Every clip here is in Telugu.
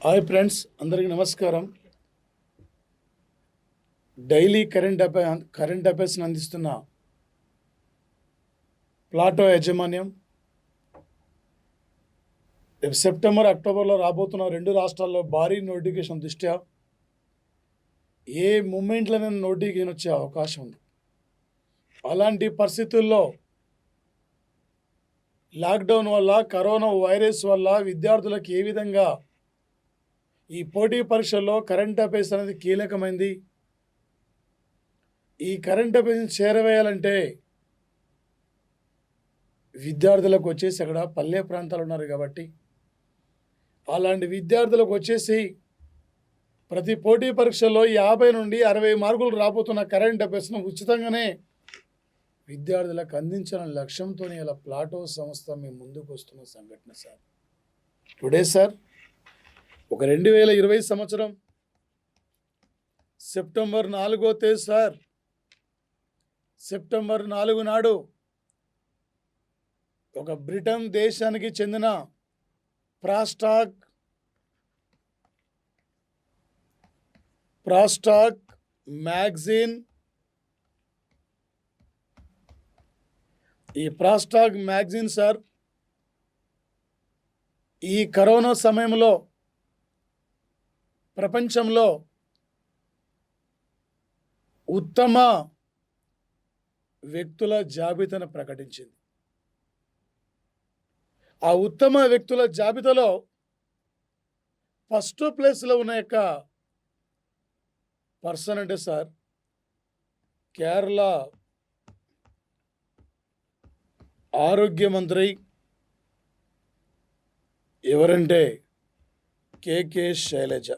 హాయ్ ఫ్రెండ్స్, అందరికీ నమస్కారం. డైలీ కరెంట్ అఫైర్స్ని అందిస్తున్న ప్లాటో యాజమాన్యం రేపు సెప్టెంబర్, అక్టోబర్లో రాబోతున్న 2 రాష్ట్రాల్లో భారీ నోటిఫికేషన్ దృష్ట్యా ఏ మూమెంట్లోనైనా నోటిఫికేషన్ వచ్చే అవకాశం ఉంది. అలాంటి పరిస్థితుల్లో లాక్డౌన్ వల్ల, కరోనా వైరస్ వల్ల విద్యార్థులకు ఏ విధంగా ఈ పోటీ పరీక్షల్లో కరెంట్ అఫైర్స్ అనేది కీలకమైంది. ఈ కరెంట్ అఫైర్స్ని చేరవేయాలంటే విద్యార్థులకు వచ్చేసి అక్కడ పల్లె ప్రాంతాలు ఉన్నారు కాబట్టి అలాంటి విద్యార్థులకు వచ్చేసి ప్రతి పోటీ పరీక్షల్లో 50 నుండి 60 మార్కులు రాబోతున్న కరెంట్ అఫైర్స్ను ఉచితంగానే విద్యార్థులకు అందించాలనే లక్ష్యంతో ఇలా ప్లాటో సంస్థ మీ ముందుకు వస్తున్న సంఘటన సార్. టుడే సార్, ఒక 2020 సంవత్సరం సెప్టెంబర్ 4వ తేదీ సార్, సెప్టెంబర్ 4 నాడు ఒక బ్రిటన్ దేశానికి చెందిన ప్రాస్టాక్ మ్యాగజైన్, ఈ ప్రాస్టాక్ మ్యాగజైన్ సార్ ఈ కరోనా సమయంలో ప్రపంచంలో ఉత్తమ వ్యక్తుల జాబితాను ప్రకటించింది. ఆ ఉత్తమ వ్యక్తుల జాబితాలో ఫస్ట్ ప్లేస్లో ఉన్న యొక్క పర్సన్ అంటే సార్ కేరళ ఆరోగ్య మంత్రి ఎవరంటే కేకే శైలజ.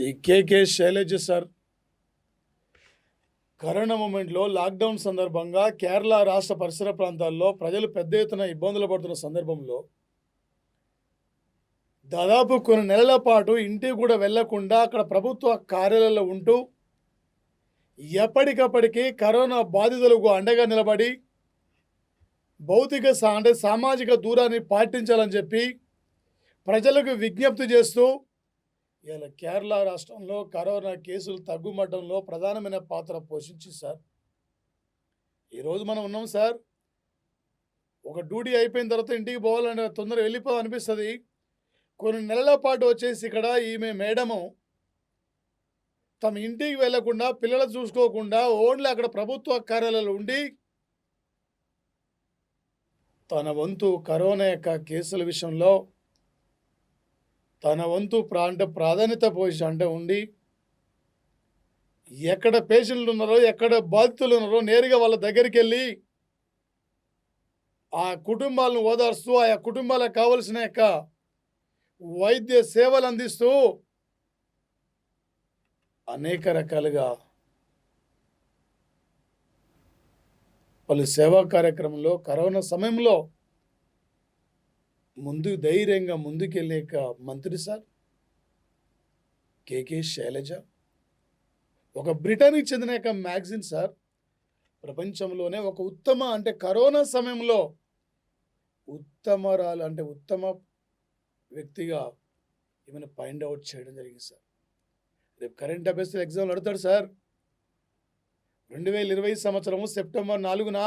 ఈ కేకే శైలజ సార్ కరోనా మూమెంట్లో లాక్డౌన్ సందర్భంగా కేరళ రాష్ట్ర పరిసర ప్రాంతాల్లో ప్రజలు పెద్ద ఎత్తున ఇబ్బందులు పడుతున్న సందర్భంలో దాదాపు కొన్ని నెలల పాటు ఇంటికి కూడా వెళ్లకుండా అక్కడ ప్రభుత్వ కార్యాలయాల్లో ఉంటూ ఎప్పటికప్పటికీ కరోనా బాధితులకు అండగా నిలబడి సామాజిక దూరాన్ని పాటించాలని చెప్పి ప్రజలకు విజ్ఞప్తి చేస్తూ ఇలా కేరళ రాష్ట్రంలో కరోనా కేసులు తగ్గుమట్టంలో ప్రధానమైన పాత్ర పోషించి సార్ ఈరోజు మనం ఉన్నాం సార్. ఒక డ్యూటీ అయిపోయిన తర్వాత ఇంటికి పోవాలని తొందరగా వెళ్ళిపోవాలనిపిస్తుంది. కొన్ని నెలల పాటు వచ్చేసి ఇక్కడ ఈమె మేడము తమ ఇంటికి వెళ్లకుండా, పిల్లలు చూసుకోకుండా ఓన్లీ అక్కడ ప్రభుత్వ కార్యాలయాలు ఉండి తన వంతు కరోనా యొక్క కేసుల విషయంలో తన వంతు ప్రాధాన్యత పొజిషన్ ఉండి ఎక్కడ పేషెంట్లు ఉన్నారో, ఎక్కడ బాధితులు ఉన్నారో నేరుగా వాళ్ళ దగ్గరికి వెళ్ళి ఆ కుటుంబాలను ఓదార్స్తూ ఆయా కుటుంబాలకు కావలసిన యొక్క వైద్య సేవలు అందిస్తూ అనేక రకాలుగా పలు సేవా కార్యక్రమంలో కరోనా సమయంలో ధైర్యంగా ముందుకెళ్ళే మంత్రి సార్ కేకే శైలజ. ఒక బ్రిటన్కి చెందిన యొక్క మ్యాగజైన్ సార్ ప్రపంచంలోనే ఒక కరోనా సమయంలో ఉత్తమ వ్యక్తిగా ఏమైనా ఫైండ్ అవుట్ చేయడం జరిగింది సార్. రేపు కరెంట్ అఫైర్స్ ఎగ్జామ్లు అడుగుతాడు సార్. 2020 సంవత్సరం సెప్టెంబర్ 4న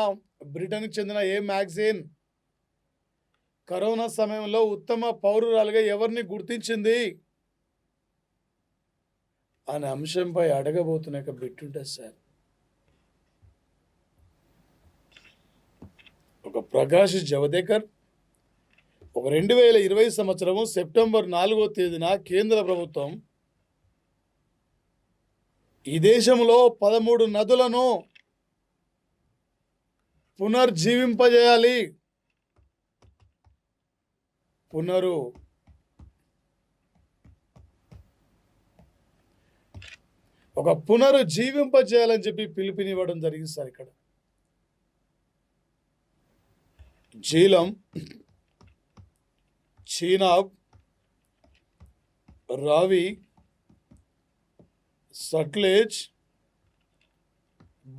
బ్రిటన్కి చెందిన ఏ మ్యాగజైన్ కరోనా సమయంలో ఉత్తమ పౌరురాలుగా ఎవరిని గుర్తించింది అనే అంశంపై అడగబోతున్న ఒక బిట్ ఉంటుంది సార్. ఒక ప్రకాష్ జవదేకర్ ఒక 2020 సంవత్సరం సెప్టెంబర్ 4వ తేదీన కేంద్ర ప్రభుత్వం ఈ దేశంలో 13 నదులను పునర్జీవింపజేయాలి, పునరుజ్జీవింపజేయాలని చెప్పి పిలుపునివ్వడం జరిగింది సార్. ఇక్కడ జీలం, చీనాబ్, రావి, సట్లెజ్,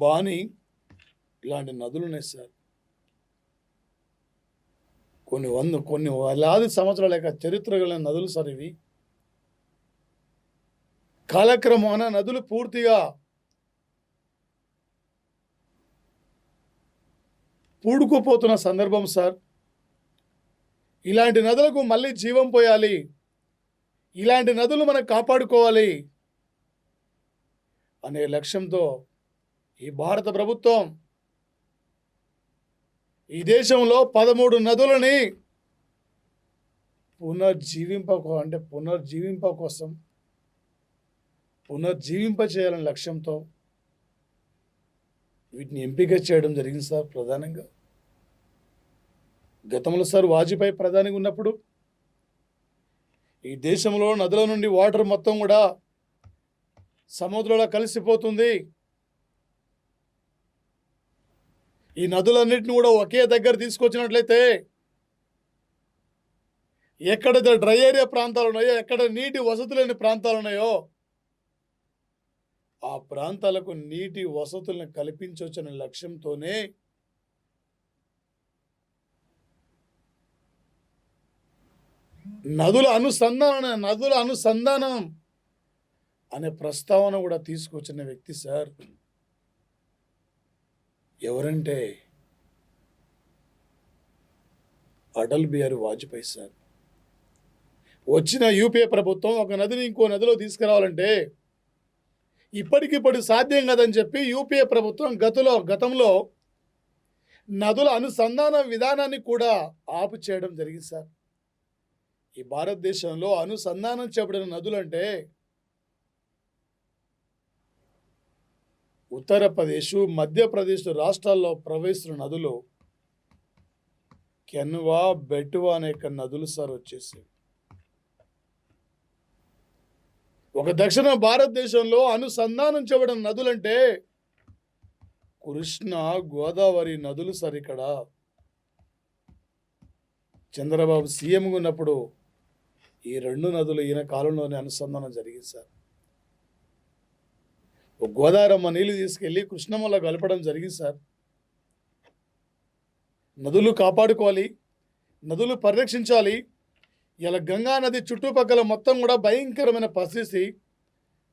బాని ఇలాంటి నదులు ఉన్నాయి సార్. కొన్ని వేలాది సంవత్సరాల యొక్క చరిత్ర కలిగిన నదులు సార్ ఇవి. కాలక్రమాన నదులు పూర్తిగా పూడుకుపోతున్న సందర్భం సార్. ఇలాంటి నదులకు మళ్ళీ జీవం పోయాలి, ఇలాంటి నదులు మనం కాపాడుకోవాలి అనే లక్ష్యంతో ఈ భారత ప్రభుత్వం ఈ దేశంలో 13 నదులని పునర్జీవింప చేయాలనే లక్ష్యంతో వీటిని ఎంపిక చేయడం జరిగింది సార్. ప్రధానంగా గతంలో సార్ వాజ్పేయి ప్రధానిగా ఉన్నప్పుడు ఈ దేశంలో నదుల నుండి వాటర్ మొత్తం కూడా సముద్రంలో కలిసిపోతుంది, ఈ నదులన్నింటినీ కూడా ఒకే దగ్గర తీసుకొచ్చినట్లయితే ఎక్కడైతే డ్రై ఏరియా ప్రాంతాలు ఉన్నాయో, ఎక్కడ నీటి వసతి లేని ప్రాంతాలు ఉన్నాయో ఆ ప్రాంతాలకు నీటి వసతులను కల్పించవచ్చనే లక్ష్యంతోనే నదుల అనుసంధానం అనే ప్రస్తావన కూడా తీసుకొచ్చిన వ్యక్తి సార్ ఎవరంటే అటల్ బిహారీ వాజ్పేయి సార్. వచ్చిన యూపీఏ ప్రభుత్వం ఒక నదిని ఇంకో నదిలో తీసుకురావాలంటే ఇప్పటికిప్పుడు సాధ్యం కాదని చెప్పి యూపీఏ ప్రభుత్వం గతంలో నదుల అనుసంధాన విధానాన్ని కూడా ఆపు చేయడం జరిగింది సార్. ఈ భారతదేశంలో అనుసంధానం చేయబడిన నదులంటే ఉత్తరప్రదేశ్, మధ్యప్రదేశ్ రాష్ట్రాల్లో ప్రవహిస్తున్న నదులు కెన్వా, బెట్వా అనే నదులు సార్ వచ్చేసి. ఒక దక్షిణ భారతదేశంలో అనుసంధానం చేయబడిన నదులంటే కృష్ణ, గోదావరి నదులు సార్. ఇక్కడ చంద్రబాబు సీఎంగా ఉన్నప్పుడు ఈ 2 నదులు ఈయన కాలంలోనే అనుసంధానం జరిగింది సార్. గోదావరమ్మ నీళ్ళు తీసుకెళ్ళి కృష్ణమ్మలో కలపడం జరిగింది సార్. నదులు కాపాడుకోవాలి, నదులు పరిరక్షించాలి. ఇలా గంగా నది చుట్టుపక్కల మొత్తం కూడా భయంకరమైన పరిస్థితి.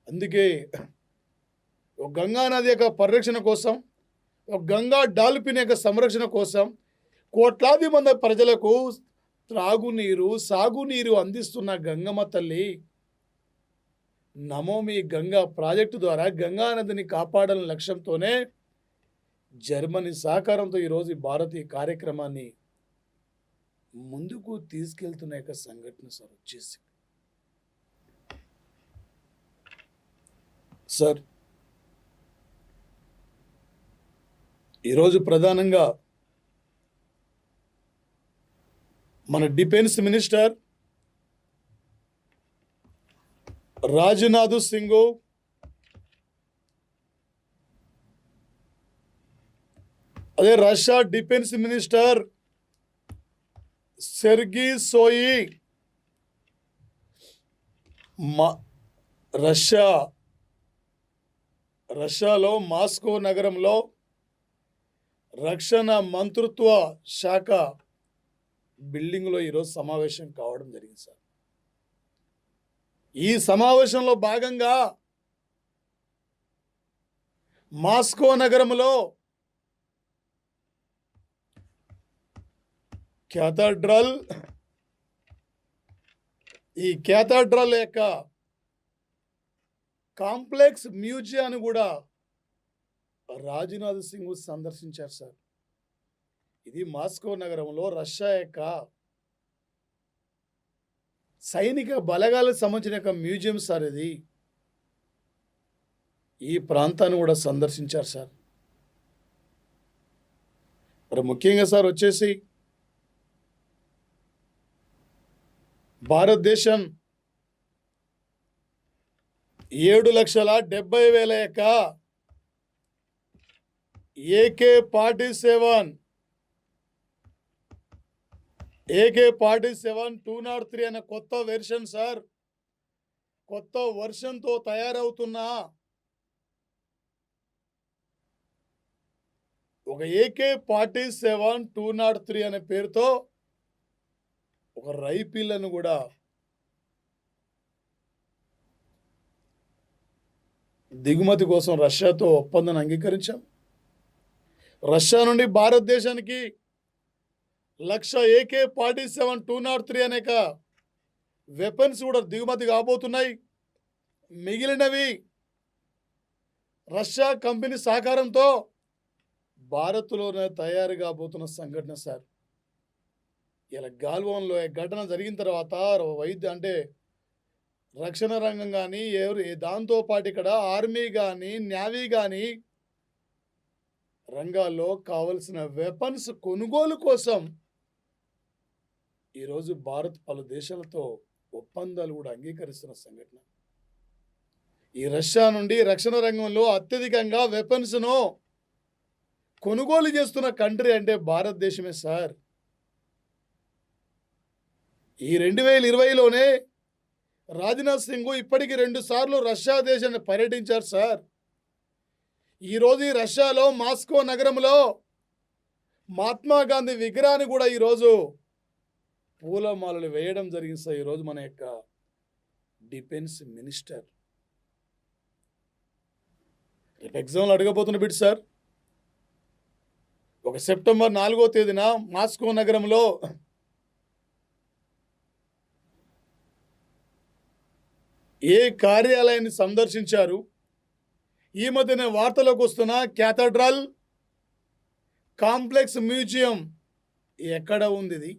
అందుకే ఒక గంగా నది యొక్క పరిరక్షణ కోసం, ఒక గంగా డాల్ఫిన్ యొక్క సంరక్షణ కోసం కోట్లాది మంది ప్రజలకు త్రాగునీరు, సాగునీరు అందిస్తున్న గంగమ్మ తల్లి నమోమి గంగా ప్రాజెక్టు ద్వారా గంగా నదిని కాపాడాలనే లక్ష్యంతోనే జర్మనీ సహకారంతో ఈరోజు భారతీయ కార్యక్రమాన్ని ముందుకు తీసుకెళ్తున్న యొక్క సంఘటన సార్ వచ్చేసి. సార్ ఈరోజు ప్రధానంగా మన డిఫెన్స్ మినిస్టర్ రాజ్నాథ్ సింగ్, అదే రష్యా డిఫెన్స్ మినిస్టర్ సెర్గీ సోయి రష్యాలో మాస్కో నగరంలో రక్షణ మంత్రిత్వ శాఖ బిల్డింగ్లో ఈరోజు సమావేశం కావడం జరిగింది సార్. ఈ సమావేశంలో భాగంగా మాస్కో నగరంలో క్యాథడ్రల్ యొక్క కాంప్లెక్స్ మ్యూజియాన్ని కూడా రాజ్నాథ్ సింగ్ సందర్శించారు సార్. ఇది మాస్కో నగరంలో రష్యా యొక్క సైనిక బలగాలకు సంబంధించిన యొక్క మ్యూజియం సార్. ఇది ఈ ప్రాంతాన్ని కూడా సందర్శించారు సార్. మరి ముఖ్యంగా సార్ వచ్చేసి భారతదేశం 7,70,000 యొక్క AK-47 203 అనే కొత్త వెర్షన్ సార్. కొత్త వర్షన్తో తయారవుతున్న ఒక AK-47 203 అనే పేరుతో ఒక రైఫిళ్లను కూడా దిగుమతి కోసం రష్యాతో ఒప్పందాన్ని అంగీకరించాం. రష్యా నుండి భారతదేశానికి 1,00,000 AK-47 203 అనేక వెపన్స్ కూడా దిగుమతి కాబోతున్నాయి. మిగిలినవి రష్యా కంపెనీ సహకారంతో భారత్లోనే తయారు కాబోతున్న సంఘటన సార్. ఇలా గాల్వాన్లో ఘటన జరిగిన తర్వాత రక్షణ రంగం కానీ దాంతో పాటు ఇక్కడ ఆర్మీ కానీ నేవీ కానీ రంగాల్లో కావలసిన వెపన్స్ కొనుగోలు కోసం ఈరోజు భారత్ పలు దేశాలతో ఒప్పందాలు కూడా అంగీకరిస్తున్న సంఘటన. ఈ రష్యా నుండి రక్షణ రంగంలో అత్యధికంగా వెపన్స్ను కొనుగోలు చేస్తున్న కంట్రీ అంటే భారతదేశమే సార్. ఈ 2020లోనే రాజ్నాథ్ సింగ్ ఇప్పటికి 2 సార్లు రష్యా దేశాన్ని పర్యటించారు సార్. ఈరోజు ఈ రష్యాలో మాస్కో నగరంలో మహాత్మా గాంధీ విగ్రహాన్ని కూడా ఈరోజు పూలమాలలు వేయడం జరిగింది సార్. ఈరోజు మన యొక్క డిఫెన్స్ మినిస్టర్ రేపు ఎగ్జామ్లో అడగబోతున్న బిట్ సార్. ఒక సెప్టెంబర్ 4వ తేదీన మాస్కో నగరంలో ఏ కార్యాలయాన్ని సందర్శించారు? ఈ మధ్యన వార్తలోకి వస్తున్న క్యాథడ్రల్ కాంప్లెక్స్ మ్యూజియం ఎక్కడ ఉంది? ఇది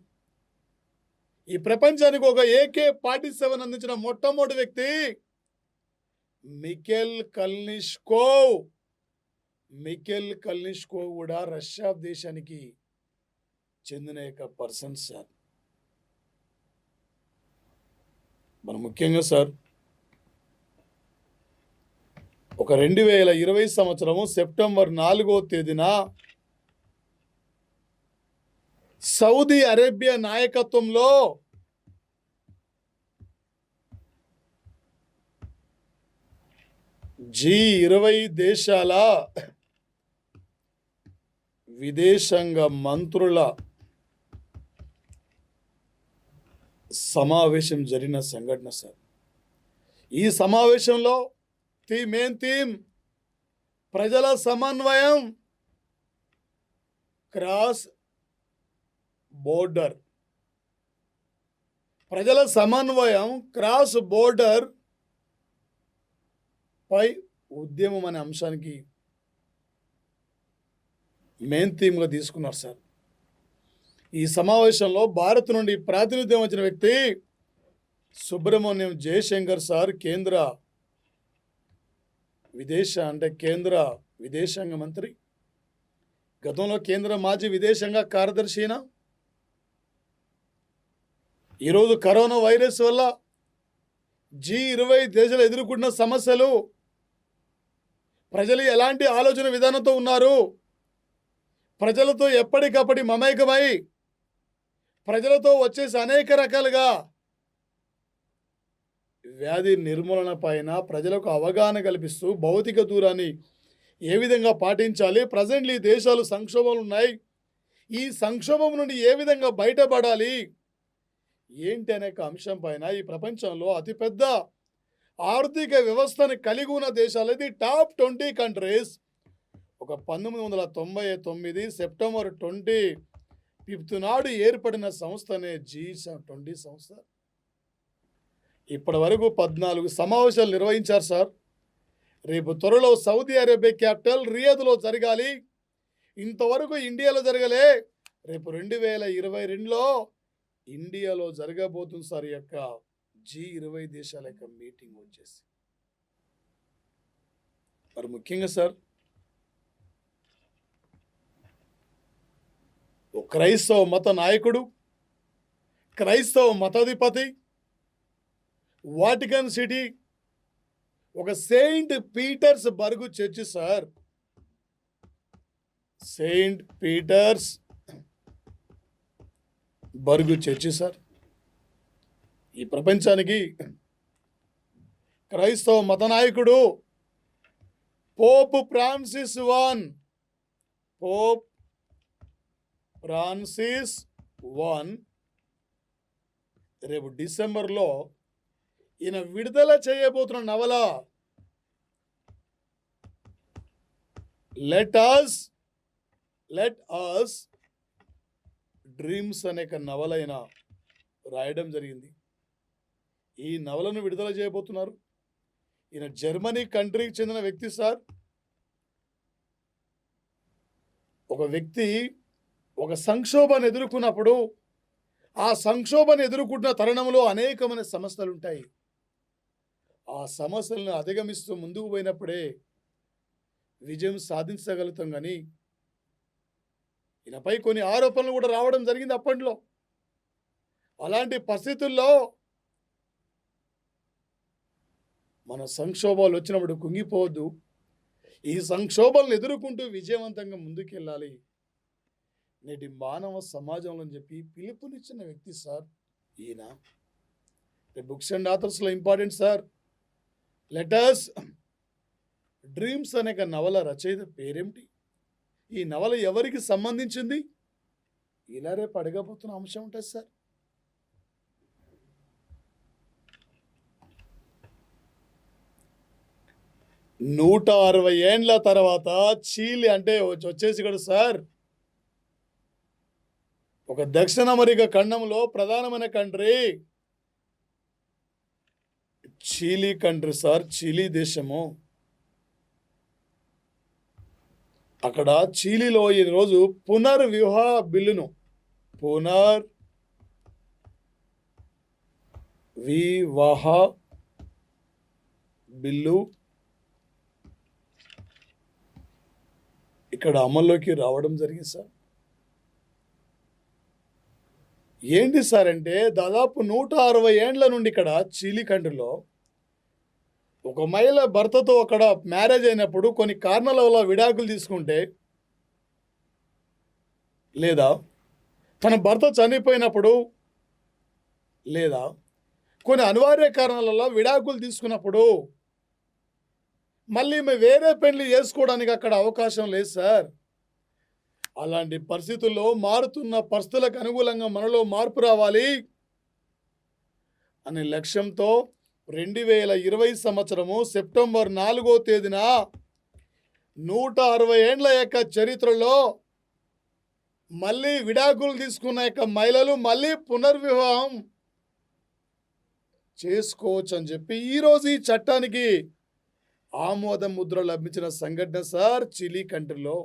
ఈ ప్రపంచానికి ఒక AK-47 అందించిన మొట్టమొదటి వ్యక్తి మిఖైల్ కల్నిష్కోవ్ కూడా రష్యా దేశానికి చెందిన యొక్క పర్సన్ సార్. మనం ముఖ్యంగా సార్ ఒక 2020 సంవత్సరము సెప్టెంబర్ 4వ తేదీన సౌదీ అరేబియా నాయకత్వంలో G20 దేశాల విదేశాంగ మంత్రుల సమావేశం జరిగిన సంఘటన సార్. ఈ సమావేశంలో మెయిన్ థీమ్ ప్రజల సమన్వయం క్రాస్ బోర్డర్. ప్రజల సమన్వయం క్రాస్ బోర్డర్ పై ఉద్యమం అనే అంశానికి మెయిన్ థీమ్గా తీసుకున్నారు సార్. ఈ సమావేశంలో భారత్ నుండి ప్రాతినిధ్యం వచ్చిన వ్యక్తి సుబ్రహ్మణ్యం జయశంకర్ సార్, కేంద్ర విదేశాంగ మంత్రి, గతంలో కేంద్ర మాజీ విదేశాంగ కార్యదర్శి. ఈరోజు కరోనా వైరస్ వల్ల G20 దేశాలు ఎదుర్కొంటున్న సమస్యలు, ప్రజలు ఎలాంటి ఆలోచన విధానంతో ఉన్నారు, ప్రజలతో ఎప్పటికప్పటి మమేకమై ప్రజలతో వచ్చేసి అనేక రకాలుగా వ్యాధి నిర్మూలన పైన ప్రజలకు అవగాహన కల్పిస్తూ భౌతిక దూరాన్ని ఏ విధంగా పాటించాలి, ప్రజెంట్లీ దేశాలు సంక్షోభాలు ఉన్నాయి, ఈ సంక్షోభం నుండి ఏ విధంగా బయటపడాలి ఏంటి అనే అంశం పైన ఈ ప్రపంచంలో అతిపెద్ద ఆర్థిక వ్యవస్థను కలిగి ఉన్న దేశాలు ఇది టాప్ 20 కంట్రీస్. ఒక 1999 సెప్టెంబర్ 25 నాడు ఏర్పడిన సంస్థనే G20 సంస్థ. ఇప్పటి వరకు 14 సమావేశాలు నిర్వహించారు సార్. రేపు త్వరలో సౌదీ అరేబియా క్యాపిటల్ రియాద్లో జరగాలి. ఇంతవరకు ఇండియాలో జరగలే. రేపు 2022లో ఇండియాలో జరగబోతుంది సార్. యొక్క G20 దేశాల యొక్క మీటింగ్ వచ్చేసి మరి ముఖ్యంగా సార్ ఒక క్రైస్తవ మత నాయకుడు, క్రైస్తవ మతాధిపతి, వాటికన్ సిటీ ఒక Saint Petersburg church sir. Saint Petersburg church sir ఈ ప్రపంచానికి క్రైస్తవ మత నాయకుడు పోప్ ఫ్రాన్సిస్ I రేపు డిసెంబర్లో ఈయన విడుదల చేయబోతున్న నవల లెట్ అస్ డ్రీమ్స్ అనే నవల ఆయన రాయడం జరిగింది. ఈ నవలను విడుదల చేయబోతున్నారు. ఈయన జర్మనీ కంట్రీకి చెందిన వ్యక్తి సార్. ఒక వ్యక్తి ఒక సంక్షోభాన్ని ఎదుర్కొన్నప్పుడు ఆ సంక్షోభాన్ని ఎదుర్కొంటున్న తరుణంలో అనేకమైన సమస్యలు ఉంటాయి. ఆ సమస్యలను అధిగమిస్తూ ముందుకు పోయినప్పుడే విజయం సాధించగలుగుతాం. కానీ ఈయనపై కొన్ని ఆరోపణలు కూడా రావడం జరిగింది అప్పట్లో. అలాంటి పరిస్థితుల్లో మన సంక్షోభాలు వచ్చినప్పుడు కుంగిపోవద్దు. ఈ సంక్షోభాలను ఎదుర్కొంటూ విజయవంతంగా ముందుకెళ్ళాలి నేటి మానవ సమాజంలో అని చెప్పి పిలుపునిచ్చిన వ్యక్తి సార్ ఈయన. బుక్స్ అండ్ ఆథర్స్లో ఇంపార్టెంట్ సార్. లెటర్స్ డ్రీమ్స్ అనే నవల రచయిత పేరేమిటి? ఈ నవల ఎవరికి సంబంధించింది? ఇలా రేపు అడగబోతున్న అంశం ఉంటుంది సార్. నూట 60 ఏండ్ల తర్వాత చీలి అంటే వచ్చేసి కూడా సార్ ఒక దక్షిణ అమెరికా ఖండంలో ప్రధానమైన country Chile country sir. Chile దేశము. అక్కడ చిలీలో ఈరోజు పునర్వివాహ బిల్లును ఇక్కడ అమల్లోకి రావడం జరిగింది సార్. ఏంటి సార్ అంటే దాదాపు 160 ఏండ్ల నుండి ఇక్కడ చిలీ కంట్రీలో ఒక మహిళ భర్తతో అక్కడ మ్యారేజ్ అయినప్పుడు కొన్ని కారణాల వల్ల విడాకులు తీసుకుంటే, లేదా తన భర్త చనిపోయినప్పుడు, లేదా కొన్ని అనివార్య కారణాల వల్ల విడాకులు తీసుకున్నప్పుడు మళ్ళీ వేరే పెళ్లి చేసుకోవడానికి అక్కడ అవకాశం లేదు సార్. అలాంటి పరిస్థితుల్లో మారుతున్న పరిస్థితులకు అనుకూలంగా మనలో మార్పు రావాలి అనే లక్ష్యంతో 2020 సంవత్సరము సెప్టెంబర్ 4వ తేదీన 160 ఏండ్ల యొక్క చరిత్రలో మళ్ళీ విడాకులు తీసుకున్న యొక్క మహిళలు మళ్ళీ పునర్వివాహం చేసుకోవచ్చు అని చెప్పి ఈరోజు ఈ చట్టానికి ఆమోద ముద్ర లభించిన సంఘటన సార్ చిలీ కంట్రీలో.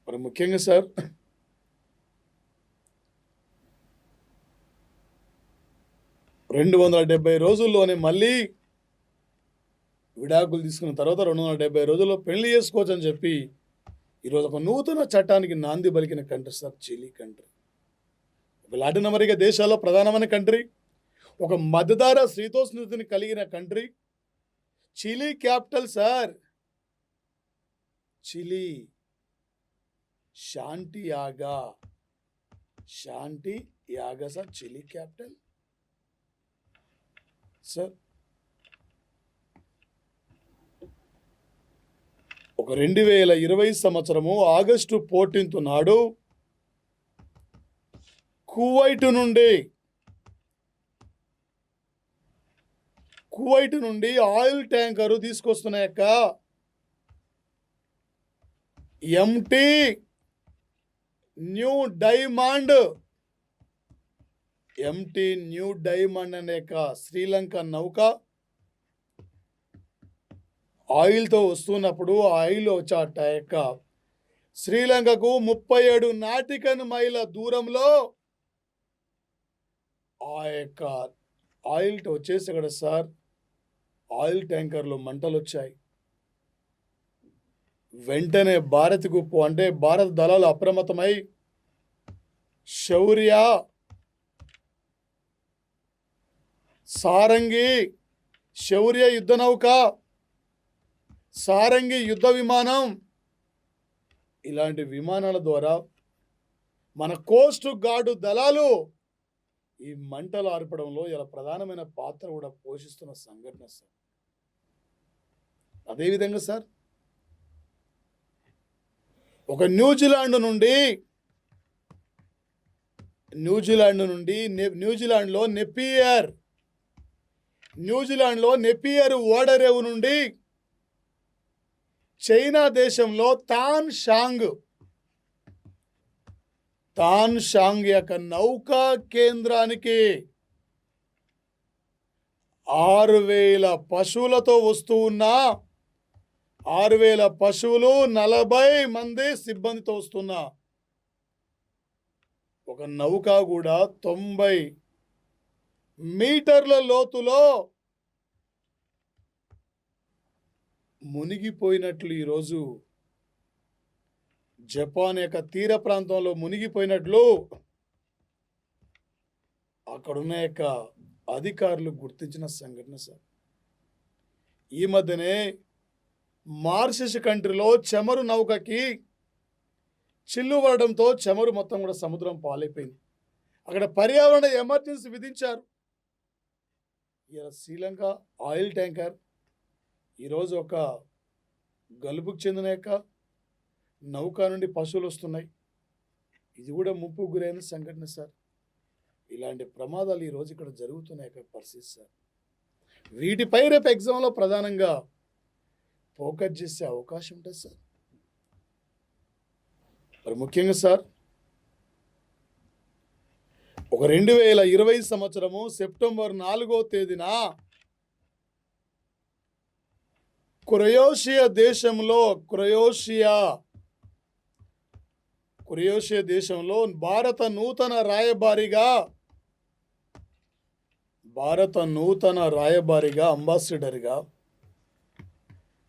మరి ముఖ్యంగా సార్ రెండు 270 రోజుల్లోనే మళ్ళీ విడాకులు తీసుకున్న తర్వాత 270 రోజుల్లో పెళ్లి చేసుకోవచ్చు అని చెప్పి ఈరోజు ఒక నూతన చట్టానికి నాంది పలికిన country sir Chile country. Latin America దేశాల్లో ప్రధానమైన కంట్రీ, ఒక మధ్యధర శీతోష్ణస్థితిని కలిగిన country Chile. Capital sir Chile, Santiago sir Chile capital sir. ఒక 2020 సంవత్సరము ఆగస్టు 14 నాడు కువైట్ నుండి ఆయిల్ ట్యాంకరు తీసుకొస్తున్న యొక్క ఎంటీ న్యూ డైమండ్ అనే యొక్క శ్రీలంక నౌక ఆయిల్తో వస్తున్నప్పుడు ఆయిల్ వచ్చాట యొక్క శ్రీలంకకు 37 నాటికల్ మైళ్ళ దూరంలో ఆ యొక్క ఆయిల్ వచ్చేసి కదా సార్ ఆయిల్ ట్యాంకర్లో మంటలు వచ్చాయి. వెంటనే భారత దళాలు అప్రమత్తమై శౌర్య, శౌర్య యుద్ధ నౌక, సారంగి యుద్ధ విమానం ఇలాంటి విమానాల ద్వారా మన కోస్ట్ గార్డు దళాలు ఈ మంటలు ఆర్పడంలో ఇలా ప్రధానమైన పాత్ర కూడా పోషిస్తున్న సంఘటన సార్. అదేవిధంగా సార్ ఒక న్యూజిలాండ్ నుండి న్యూజిలాండ్ నుండి న్యూజిలాండ్లో నెపియర్ ఓడరేవు నుండి చైనా దేశంలో తాన్ షాంగ్ యొక్క నౌకా కేంద్రానికి 6,000 పశువులతో వస్తూ ఉన్న 6,000 పశువులు 40 మంది సిబ్బందితో వస్తున్న ఒక నౌక కూడా 90 మీటర్ల లోతులో మునిగిపోయినట్లు ఈరోజు జపాన్ యొక్క తీర ప్రాంతంలో మునిగిపోయినట్లు అక్కడున్న యొక్క అధికారులు గుర్తించిన సంఘటన సార్. ఈ మధ్యనే మార్షస్ కంట్రీలో చమురు నౌకకి చిల్లు పడడంతో చమురు మొత్తం కూడా సముద్రం పాలైపోయింది. అక్కడ పర్యావరణ ఎమర్జెన్సీ విధించారు. ఇలా శ్రీలంక ఆయిల్ ట్యాంకర్ ఈరోజు ఒక గల్ఫ్కు చెందిన యొక్క నౌక నుండి పశువులు వస్తున్నాయి. ఇది కూడా ముప్పు గురైన సంఘటన సార్. ఇలాంటి ప్రమాదాలు ఈరోజు ఇక్కడ జరుగుతున్నాయి పరిస్థితి సార్. వీటిపై రేపు ఎగ్జామ్లో ప్రధానంగా ఫోకస్ చేసే అవకాశం ఉంటుంది సార్. మరి ముఖ్యంగా సార్, ఒక 2020 సంవత్సరము సెప్టెంబర్ 4వ తేదీన క్రొయేషియా దేశంలో భారత నూతన రాయబారిగా అంబాసిడర్గా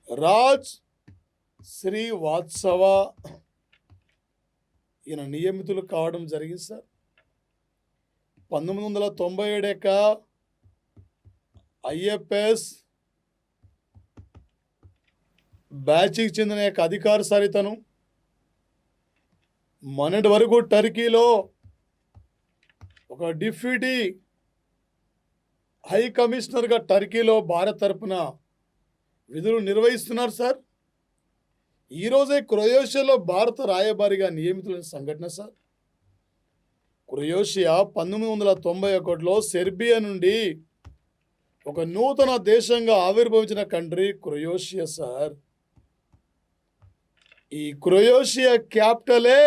రాజ్ శ్రీవాత్సవ ఈయన నియమితులు కావడం జరిగింది సార్. 1997 యొక్క IFS బ్యాచ్కి చెందిన యొక్క అధికారి సార్ ఇతను. మొన్నటి వరకు టర్కీలో ఒక డిప్యూటీ హై కమిషనర్గా టర్కీలో భారత్ తరపున విధులు నిర్వహిస్తున్నారు సార్. ఈరోజే క్రొయేషియాలో భారత రాయబారిగా నియమితులైన సంఘటన సార్. క్రొయేషియా 1991లో సెర్బియా నుండి ఒక నూతన దేశంగా ఆవిర్భవించిన కంట్రీ క్రొయేషియా సార్. ఈ క్రొయేషియా క్యాపిటలే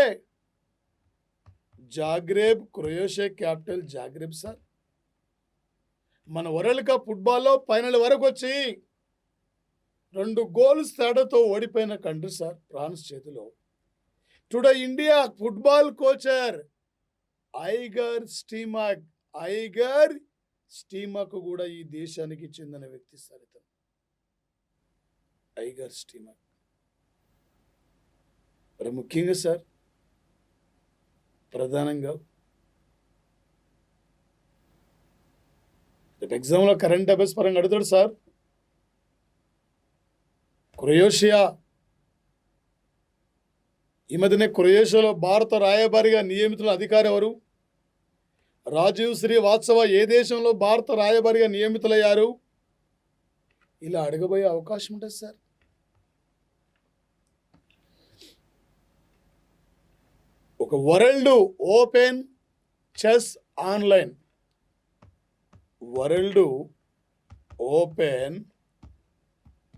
Zagreb. Croatia capital Zagreb sir. మన వరల్డ్ కప్ ఫుట్బాల్లో ఫైనల్ వరకు వచ్చి 2 గోల్స్ తేడాతో ఓడిపోయిన కంట్రీ సార్ ఫ్రాన్స్ చేతిలో. Today India football coach Igor Stimac కూడా ఈ దేశానికి చెందిన వ్యక్తి సార్ ఇతను. Igor Stimac. మరి ముఖ్యంగా సార్, ప్రధానంగా ఎగ్జామ్లో కరెంట్ అఫైర్స్ పరంగా అడుగుతాడు సార్. క్రొయేషియా ఈ మధ్యనే క్రొయేషియాలో భారత రాయబారిగా నియమితుల అధికారి ఎవరు? రాజీవ్ శ్రీవాత్సవ ఏ దేశంలో భారత రాయబారిగా నియమితులయ్యారు? ఇలా అడగబోయే అవకాశం ఉంటుంది సార్. ఒక world open chess online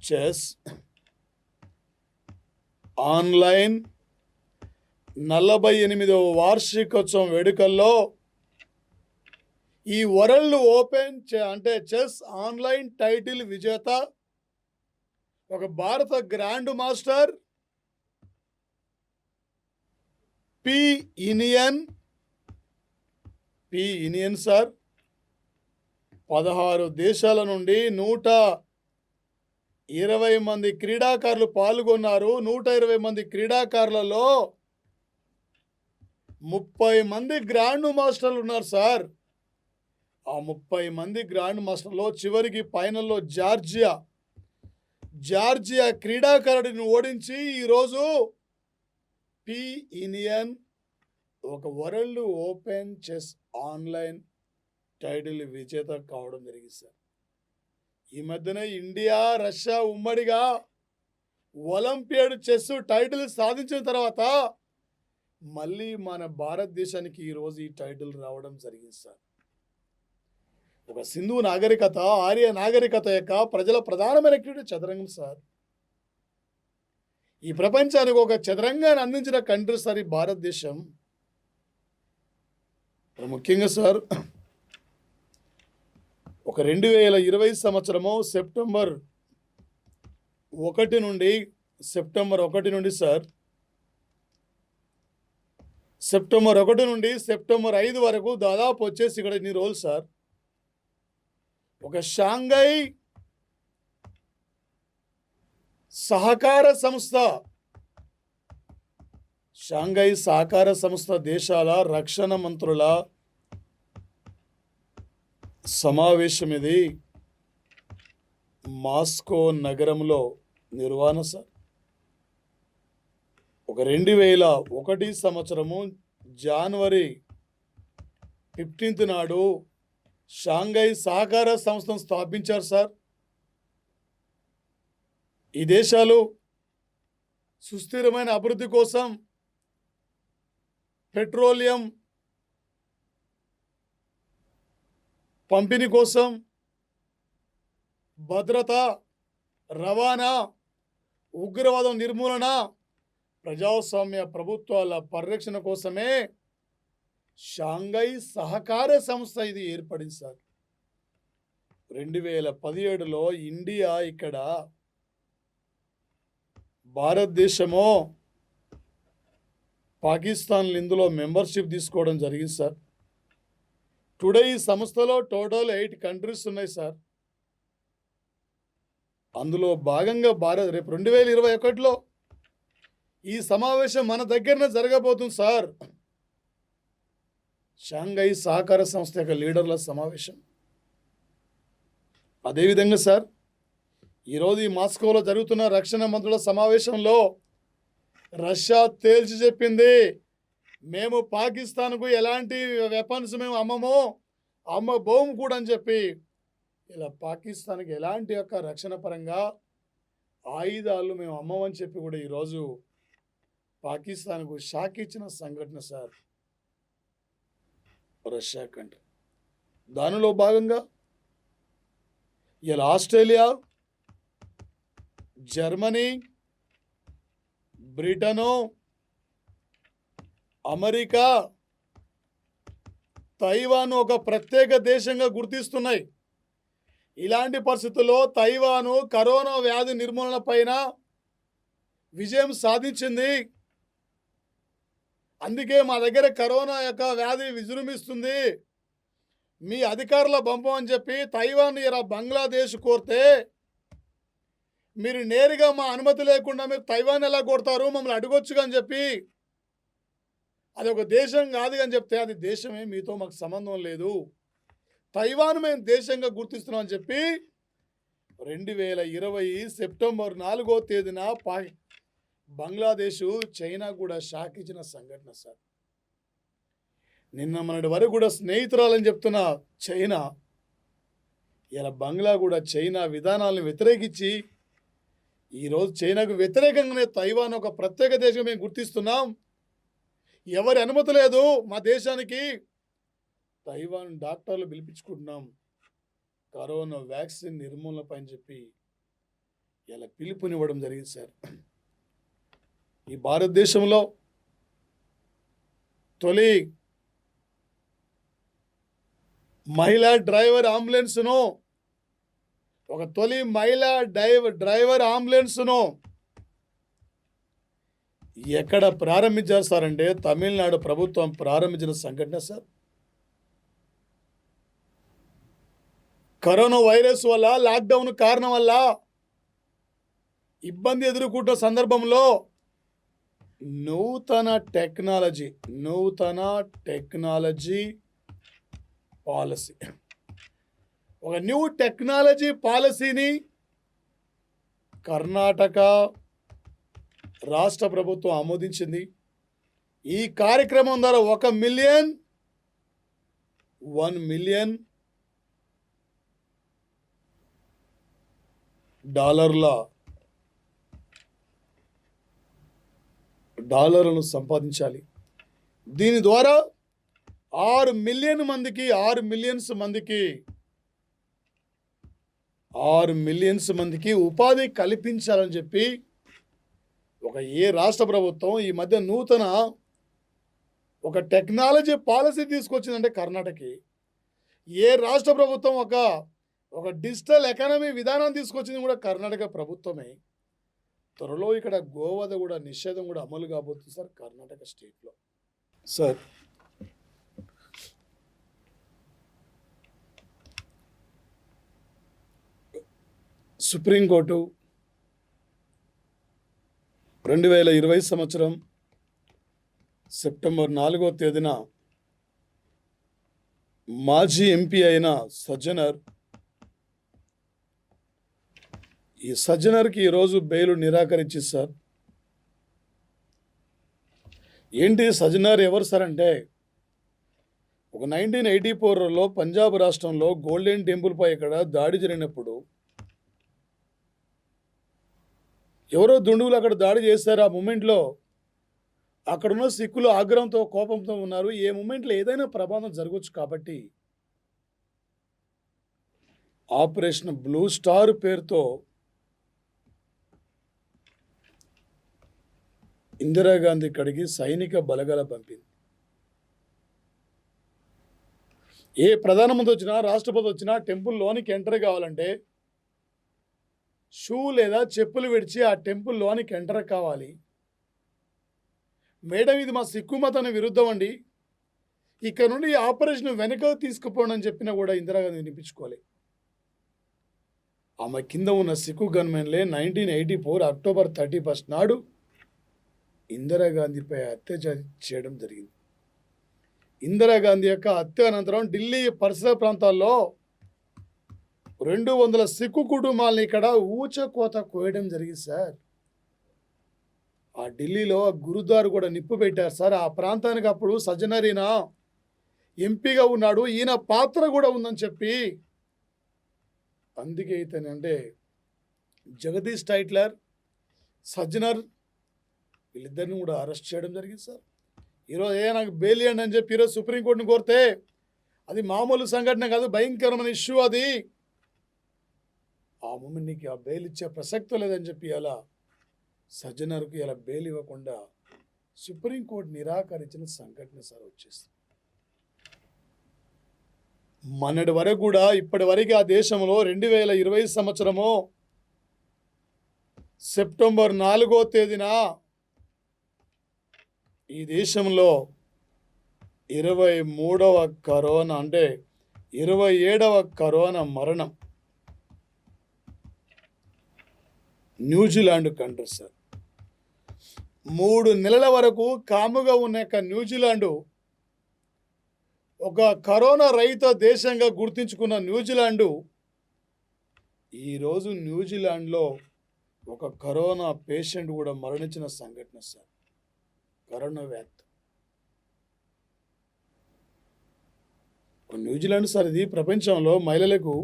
chess online 48వ వార్షికోత్సవం వేడుకల్లో ఈ వరల్డ్ ఓపెన్ అంటే చెస్ ఆన్లైన్ టైటిల్ విజేత ఒక భారత grandmaster P Iniyan sir 16 దేశాల నుండి 120 మంది క్రీడాకారులు పాల్గొన్నారు. 120 మంది క్రీడాకారులలో 30 మంది గ్రాండ్ మాస్టర్లు ఉన్నారు సార్. ఆ 30 మంది గ్రాండ్ మాస్టర్లో చివరికి ఫైనల్లో జార్జియా క్రీడాకారుడిని ఓడించి ఈరోజు పి ఇనియన్ ఒక world open chess online title విజేత కావడం జరిగింది సార్. ఈ మధ్యనే ఇండియా రష్యా ఉమ్మడిగా ఒలింపియాడ్ చెస్ టైటిల్ సాధించిన తర్వాత మళ్ళీ మన భారతదేశానికి ఈరోజు ఈ టైటిల్ రావడం జరిగింది సార్. ఒక సింధు నాగరికత, ఆర్య నాగరికత యొక్క ప్రజల ప్రధానమైనటువంటి చదరంగం సార్. ఈ ప్రపంచానికి ఒక చదరంగాన్ని అందించిన కంట్రీ సార్ ఈ భారతదేశం. ముఖ్యంగా సార్ ఒక 2020 సంవత్సరము సెప్టెంబర్ 1 నుండి సార్ సెప్టెంబర్ 1 నుండి సెప్టెంబర్ 5 వరకు దాదాపు వచ్చేసి ఇక్కడ ఇన్ని రోజులు సార్ ఒక షాంఘై సహకార సంస్థ దేశాల రక్షణ మంత్రుల సమావేశం ఇది మాస్కో నగరంలో నిర్వహణ సార్. ఒక 2001 సంవత్సరము జనవరి 15 నాడు షాంఘై సహకార సంస్థను స్థాపించారు సార్. ఈ దేశాలు సుస్థిరమైన అభివృద్ధి కోసం పెట్రోలియం పంపిణీ కోసం భద్రత, రవాణా, ఉగ్రవాదం నిర్మూలన, ప్రజాస్వామ్య ప్రభుత్వాల పరిరక్షణ కోసమే షాంఘై సహకార సంస్థ ఇది ఏర్పడింది సార్. 2017లో ఇండియా ఇక్కడ భారతదేశము పాకిస్తాన్ ఇందులో మెంబర్షిప్ తీసుకోవడం జరిగింది సార్. టుడే ఈ సంస్థలో టోటల్ 8 కంట్రీస్ ఉన్నాయి సార్. అందులో భాగంగా రేపు 2021లో ఈ సమావేశం మన దగ్గరనే జరగబోతుంది సార్. షాంఘై సహకార సంస్థ యొక్క లీడర్ల సమావేశం. అదేవిధంగా సార్ ఈరోజు ఈ మాస్కోలో జరుగుతున్న రక్షణ మంత్రుల సమావేశంలో రష్యా తేల్చి చెప్పింది, మేము పాకిస్తాన్కు ఎలాంటి వెపన్స్ మేము అమ్మబోము కూడా అని చెప్పి ఇలా పాకిస్తాన్కి ఎలాంటి యొక్క రక్షణ పరంగా ఆయుధాలు మేము అమ్మమని చెప్పి కూడా ఈరోజు పాకిస్తాన్కు షాక్ ఇచ్చిన సంఘటన సార్ రష్యా కంట్రీ. దానిలో భాగంగా ఇలా Australia, Germany, Britain, America, Taiwan ఒక ప్రత్యేక దేశంగా గుర్తిస్తున్నాయి. ఇలాంటి పరిస్థితుల్లో తైవాను కరోనా వ్యాధి నిర్మూలన పైన విజయం సాధించింది. అందుకే మా దగ్గర కరోనా యొక్క వ్యాధి విజృంభిస్తుంది, మీ అధికారుల పంపమని చెప్పి తైవాన్ ఇలా బంగ్లాదేశ్ కోరితే, మీరు నేరుగా మా అనుమతి లేకుండా మీరు తైవాన్ ఎలా కొడతారు, మమ్మల్ని అడగొచ్చుగా అని చెప్పి, అది ఒక దేశం కాదు అని చెప్తే, అది దేశమే, మీతో మాకు సంబంధం లేదు, తైవాన్ మేము దేశంగా గుర్తిస్తున్నాం అని చెప్పి 2020 సెప్టెంబర్ 4వ తేదీన బంగ్లాదేశ్, చైనా కూడా షాక్ ఇచ్చిన సంఘటన సార్. నిన్న మొన్నటి వరకు కూడా స్నేహితురాలని చెప్తున్న చైనా ఇలా బంగ్లా కూడా చైనా విధానాలను వ్యతిరేకించి ఈరోజు చైనాకు వ్యతిరేకంగానే తైవాన్ ఒక ప్రత్యేక దేశం మేము గుర్తిస్తున్నాం, ఎవరి అనుమతి లేదు మా దేశానికి, తైవాన్ డాక్టర్లు పిలిపించుకుంటున్నాం కరోనా వ్యాక్సిన్ నిర్మూలనపై అని చెప్పి ఇలా పిలుపునివ్వడం జరిగింది సార్. ఈ భారతదేశంలో తొలి మహిళా డ్రైవర్ అంబులెన్స్ను ఎక్కడ ప్రారంభించారు సార్ అంటే తమిళనాడు ప్రభుత్వం ప్రారంభించిన సంఘటన సార్. కరోనా వైరస్ వల్ల, లాక్డౌన్ కారణం వల్ల ఇబ్బంది ఎదుర్కొంటున్న సందర్భంలో నూతన టెక్నాలజీ పాలసీ, ఒక న్యూ టెక్నాలజీ పాలసీని కర్ణాటక రాష్ట్ర ప్రభుత్వం ఆమోదించింది. ఈ కార్యక్రమం ద్వారా $1 మిలియన్ డాలర్లను సంపాదించాలి. దీని ద్వారా 6 మిలియన్స్ మందికి ఉపాధి కల్పించాలని చెప్పి ఏ రాష్ట్ర ప్రభుత్వం ఈ మధ్య నూతన ఒక టెక్నాలజీ పాలసీ తీసుకొచ్చిందంటే కర్ణాటకకి. ఏ రాష్ట్ర ప్రభుత్వం ఒక డిజిటల్ ఎకానమీ విధానం తీసుకొచ్చింది కూడా కర్ణాటక ప్రభుత్వమే. త్వరలో ఇక్కడ గోవధ కూడా నిషేధం కూడా అమలు కాబోతుంది సార్ కర్ణాటక స్టేట్లో. సార్ సుప్రీంకోర్టు 2020 సంవత్సరం సెప్టెంబర్ 4వ తేదీన మాజీ ఎంపీ అయిన సజ్జనర్కి ఈరోజు బెయిల్ నిరాకరించి సార్. ఏంటి సజ్జనర్ ఎవరు సార్ అంటే 1984లో పంజాబ్ రాష్ట్రంలో గోల్డెన్ టెంపుల్పై ఇక్కడ దాడి జరిగినప్పుడు ఎవరో దుండుగులు అక్కడ దాడి చేశారు. ఆ మూమెంట్లో అక్కడున్న సిక్కులు ఆగ్రహంతో కోపంతో ఉన్నారు. ఏ మూమెంట్లో ఏదైనా ప్రమాదం జరగవచ్చు కాబట్టి ఆపరేషన్ బ్లూ స్టార్ పేరుతో ఇందిరాగాంధీ ఇక్కడికి సైనిక బలగాల పంపింది. ఏ ప్రధానమంత్రి వచ్చినా రాష్ట్రపతి వచ్చినా టెంపుల్లోనికి ఎంటర్ కావాలంటే షూ లేదా చెప్పులు విడిచి ఆ టెంపుల్లోనికి ఎంటర్ కావాలి. మేడం ఇది మా సిక్కు మతానికి విరుద్ధం అండి, ఇక్కడ నుండి ఈ ఆపరేషన్ వెనక తీసుకుపోండి అని చెప్పినా కూడా ఇందిరాగాంధీ వినిపించుకోవాలి. ఆమె కింద ఉన్న సిక్కు గన్మెన్లే 1984 అక్టోబర్ 31 నాడు ఇందిరాగాంధీపై హత్య చేయడం జరిగింది. ఇందిరాగాంధీ యొక్క హత్య అనంతరం ఢిల్లీ పరిసర ప్రాంతాల్లో 200 సిక్కు కుటుంబాలను ఇక్కడ ఊచకోత కోయడం జరిగింది సార్. ఆ ఢిల్లీలో గురుద్వార్ కూడా నిప్పు పెట్టారు సార్. ఆ ప్రాంతానికి అప్పుడు సజ్జనర్ ఈయన ఎంపీగా ఉన్నాడు, ఈయన పాత్ర కూడా ఉందని చెప్పి అందుకే ఇతను అంటే జగదీష్ టైట్లర్, సజ్జనర్ వీళ్ళిద్దరిని కూడా అరెస్ట్ చేయడం జరిగింది సార్. ఈరోజు నాకు బెయిల్ ఇవ్వండి అని చెప్పి ఈరోజు సుప్రీంకోర్టుని కోరితే అది మామూలు సంఘటన కాదు, భయంకరమైన ఇష్యూ అది. ఆ మూమెంట్ నీకు ఆ బెయిల్ ఇచ్చే ప్రసక్తి లేదని చెప్పి అలా సజ్జనర్కు ఇలా బెయిల్ ఇవ్వకుండా సుప్రీంకోర్టు నిరాకరించిన సంఘటన సార్ వచ్చేస్తుంది. మొన్నటి వరకు కూడా ఇప్పటి వరకు ఆ దేశంలో 2020 సంవత్సరము సెప్టెంబర్ 4వ తేదీన ఈ దేశంలో 23వ కరోనా అంటే 27వ కరోనా మరణం న్యూజిలాండ్ కంట్రీ సార్. 3 నెలల వరకు కాముగా ఉన్న న్యూజిలాండ్ ఒక కరోనా రహిత దేశంగా గుర్తించుకున్న న్యూజిలాండ్ ఈరోజు న్యూజిలాండ్లో ఒక కరోనా పేషెంట్ కూడా మరణించిన సంఘటన సార్. కరోనా వ్యాప్తి న్యూజిలాండ్ సార్ ఇది ప్రపంచంలో మహిళలకు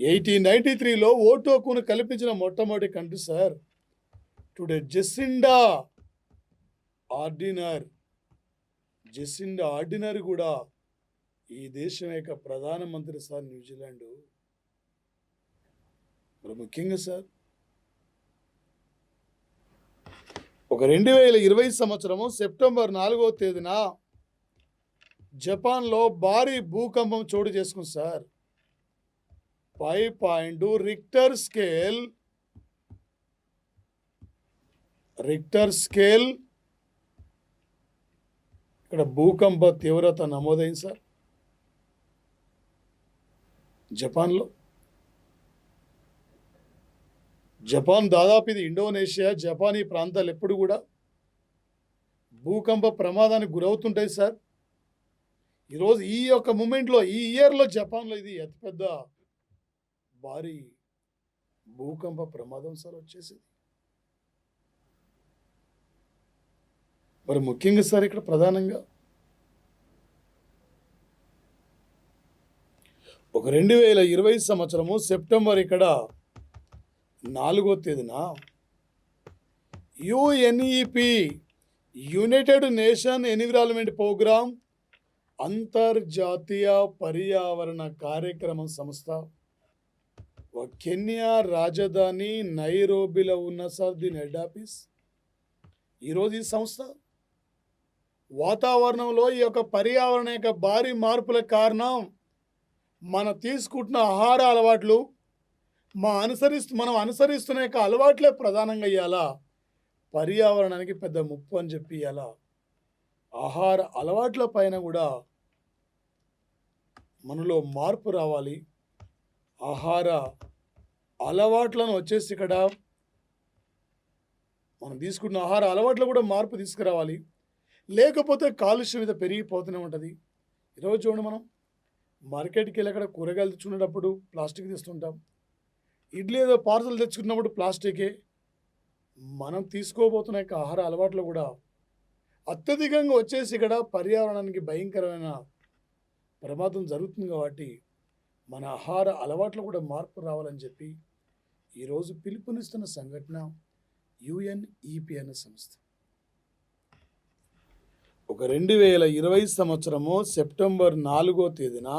1893లో ఓటు హక్కును కల్పించిన మొట్టమొదటి country sir. Today Jacinda ordinary కూడా ఈ దేశం యొక్క ప్రధానమంత్రి సార్ న్యూజిలాండ్. మరి ముఖ్యంగా సార్ 2020 సంవత్సరము సెప్టెంబర్ 4వ తేదీన జపాన్లో భారీ భూకంపం చోటు చేసుకుంది సార్. 5.2 రిక్టర్ స్కేల్ ఇక్కడ భూకంప తీవ్రత నమోదైంది సార్ జపాన్లో. జపాన్ దాదాపు ఇది ఇండోనేషియా, జపాన్ ఈ ప్రాంతాలు ఎప్పుడు కూడా భూకంప ప్రమాదానికి గురవుతుంటాయి సార్. ఈరోజు ఈ యొక్క మూమెంట్లో ఈ ఇయర్లో జపాన్లో ఇది అతిపెద్ద భారీ భూకంప ప్రమాదం సార్ వచ్చేసింది. మరి ముఖ్యంగా సార్ ఇక్కడ ప్రధానంగా 2020 సంవత్సరము సెప్టెంబర్ ఇక్కడ 4వ తేదీన UNEP United Nation environment programme అంతర్జాతీయ పర్యావరణ కార్యక్రమం సంస్థ కెన్యా రాజధాని నైరోబిలో ఉన్న సార్ దీని హెడ్ ఆఫీస్. ఈరోజు ఈ సంస్థ వాతావరణంలో ఈ యొక్క పర్యావరణ యొక్క భారీ మార్పుల కారణం మనం తీసుకుంటున్న ఆహార అలవాట్లు, మనం అనుసరిస్తున్న యొక్క అలవాట్లే ప్రధానంగా ఇవ్వాలా పర్యావరణానికి పెద్ద ముప్పు అని చెప్పి ఇవ్వాలా ఆహార అలవాట్ల పైన కూడా మనలో మార్పు రావాలి. ఆహార అలవాట్లను వచ్చేసి ఇక్కడ మనం తీసుకున్న ఆహార అలవాట్లు కూడా మార్పు తీసుకురావాలి. లేకపోతే కాలుష్యం మీద పెరిగిపోతూనే ఉంటుంది. ఈరోజు చూడండి, మనం మార్కెట్కి వెళ్ళి అక్కడ కూరగాయలు తెచ్చుకునేటప్పుడు ప్లాస్టిక్ తెస్తుంటాం. ఇడ్లీ ఏదో పార్సల్ తెచ్చుకున్నప్పుడు ప్లాస్టికే. మనం తీసుకోబోతున్న యొక్క ఆహార అలవాట్లు కూడా అత్యధికంగా వచ్చేసి ఇక్కడ పర్యావరణానికి భయంకరమైన ప్రమాదం జరుగుతుంది. కాబట్టి మన ఆహార అలవాట్లు కూడా మార్పు రావాలని చెప్పి ఈరోజు పిలుపునిస్తున్న సంఘటన యుఎన్ఈపి అనే సంస్థ. ఒక 2020 సంవత్సరము సెప్టెంబర్ 4వ తేదీన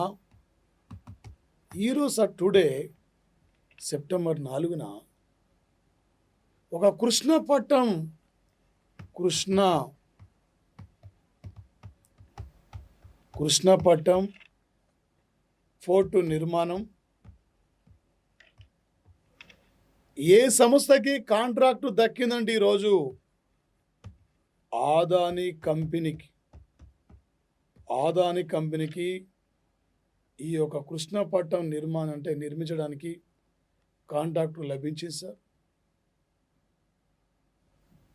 ఈరోజు టుడే సెప్టెంబర్ 4న ఒక కృష్ణపట్నం ఫోర్టు నిర్మాణం ఏ సంస్థకి కాంట్రాక్టు దక్కిందంటే ఈరోజు ఆదాని కంపెనీకి ఈ యొక్క కృష్ణపట్నం నిర్మించడానికి కాంట్రాక్టు లభించింది సార్.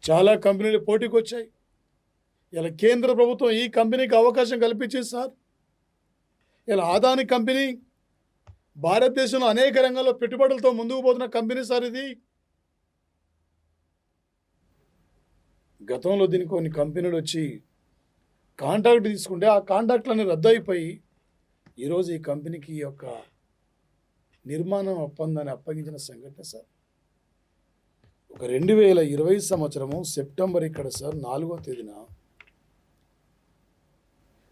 చాలా కంపెనీలు పోటీకి వచ్చాయి. ఇలా కేంద్ర ప్రభుత్వం ఈ కంపెనీకి అవకాశం కల్పించింది సార్. ఇలా ఆదాని కంపెనీ భారతదేశంలో అనేక రంగాల్లో పెట్టుబడులతో ముందుకు పోతున్న కంపెనీ సార్ ఇది. గతంలో దీనికి కొన్ని కంపెనీలు వచ్చి కాంట్రాక్ట్ తీసుకుంటే ఆ కాంట్రాక్ట్లన్నీ రద్దు అయిపోయి ఈరోజు ఈ కంపెనీకి ఈ యొక్క నిర్మాణం ఒప్పందాన్ని అప్పగించిన సంఘటన సార్. ఒక 2020 సంవత్సరము సెప్టెంబర్ ఇక్కడ సార్ 4వ తేదీన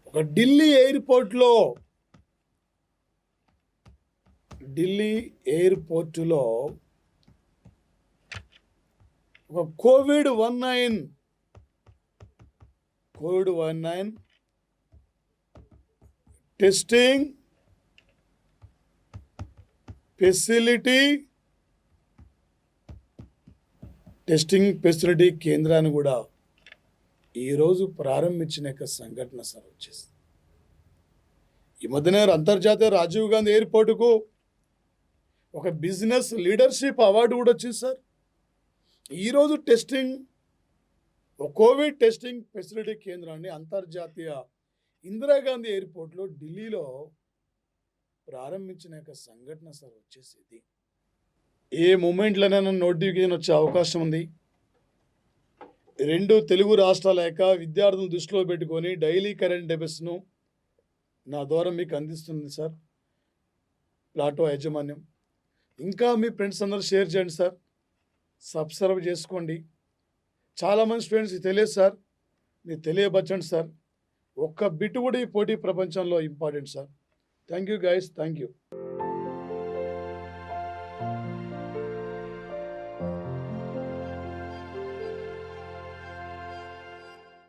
ఒక ఢిల్లీ ఎయిర్పోర్టులో ఒక కోవిడ్-19 టెస్టింగ్ ఫెసిలిటీ కేంద్రాన్ని కూడా ఈరోజు ప్రారంభించిన యొక్క సంఘటన సార్ వచ్చేసి. ఈ మధ్యన అంతర్జాతీయ రాజీవ్ గాంధీ ఎయిర్పోర్టుకు ఒక బిజినెస్ లీడర్షిప్ అవార్డు కూడా వచ్చింది సార్. ఈరోజు కోవిడ్ టెస్టింగ్ ఫెసిలిటీ కేంద్రాన్ని అంతర్జాతీయ ఇందిరాగాంధీ ఎయిర్పోర్ట్లో ఢిల్లీలో ప్రారంభించిన యొక్క సంఘటన సార్ వచ్చేసి. ఏ మూమెంట్లోనైనా నోటిఫికేషన్ వచ్చే అవకాశం ఉంది. 2 తెలుగు రాష్ట్రాల యొక్క విద్యార్థులను దృష్టిలో పెట్టుకొని డైలీ కరెంట్ అఫైర్స్ను నా ద్వారా మీకు అందిస్తుంది సార్ ప్లాటో యాజమాన్యం. ఇంకా మీ ఫ్రెండ్స్ అందరూ షేర్ చేయండి సార్, సబ్స్క్రైబ్ చేసుకోండి. చాలామంది స్టూడెంట్స్కి తెలియదు సార్, మీరు తెలియపరచండి సార్. ఒక్క బిట్ కూడా ఈ పోటీ ప్రపంచంలో important sir. Thank you guys, thank you.